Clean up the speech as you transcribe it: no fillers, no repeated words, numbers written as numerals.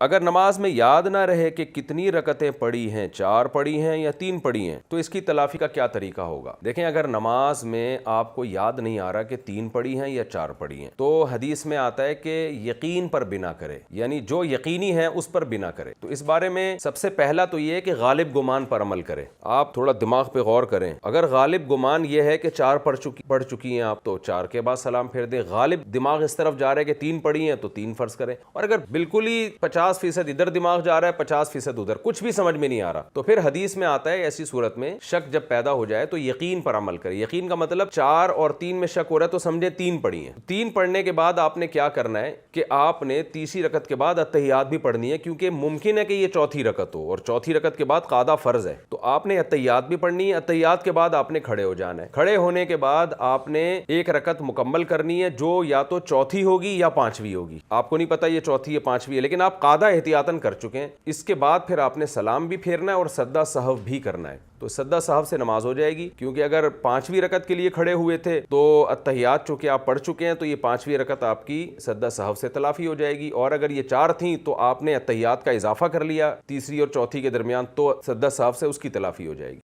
اگر نماز میں یاد نہ رہے کہ کتنی رکعتیں پڑھی ہیں، 4 پڑھی ہیں یا 3 پڑھی ہیں، تو اس کی تلافی کا کیا طریقہ ہوگا؟ دیکھیں، اگر نماز میں آپ کو یاد نہیں آ رہا کہ 3 پڑھی ہیں یا 4 پڑھی ہیں، تو حدیث میں آتا ہے کہ یقین پر بنا کرے، یعنی جو یقینی ہے اس پر بنا کرے۔ تو اس بارے میں سب سے پہلا تو یہ ہے کہ غالب گمان پر عمل کرے۔ آپ تھوڑا دماغ پہ غور کریں، اگر غالب گمان یہ ہے کہ 4 پڑھ چکی ہیں آپ، تو 4 کے بعد سلام پھیر دیں۔ غالب دماغ اس طرف جا رہا ہے کہ 3 پڑھی ہیں تو 3 فرض کریں، اور اگر بالکل ہی 50% ادھر دماغ جا رہا ہے، 50% ادھر، کچھ بھی سمجھ میں نہیں آ رہا، تو پھر حدیث میں آتا ہے ایسی صورت میں شک جب پیدا ہو جائے تو یقین پر عمل کرے۔ یقین کا مطلب 4 اور 3 میں شک ہو رہا ہے تو سمجھے 3 پڑھی ہیں۔ 3 پڑھنے کے بعد آپ نے کیا کرنا ہے کہ آپ نے تیسری رکعت کے بعد اتحیات بھی پڑھنی ہے، کیونکہ ممکن ہے کہ یہ چوتھی رکعت ہو، اور چوتھی رکعت کے بعد قاعدہ فرض ہے، تو آپ نے اتحیات بھی پڑھنی ہے۔ اتحیات کے بعد آپ نے کھڑے ہو جانا ہے۔ کھڑے ہونے کے بعد آپ نے ایک رکعت مکمل کرنی ہے، جو یا تو چوتھی ہوگی یا 5ویں ہوگی۔ آپ کو نہیں پتا یہ چوتھی یا 5ویں ہے، لیکن آپ قاعدہ احتیاطاً کر چکے ہیں۔ اس کے بعد پھر آپ نے سلام بھی پھیرنا ہے اور سجدہ سہو بھی کرنا ہے، تو سجدہ سہو سے نماز ہو جائے گی، کیونکہ اگر 5ویں رکعت کے لیے کھڑے ہوئے تھے تو اتحیات چونکہ آپ پڑھ چکے ہیں، تو یہ 5ویں رکعت آپ کی سجدہ سہو سے تلافی ہو جائے گی، اور اگر یہ 4 تھیں تو آپ نے اتحیات کا اضافہ کر لیا تیسری اور چوتھی کے درمیان، تو سجدہ سہو سے اس کی تلافی ہو جائے گی۔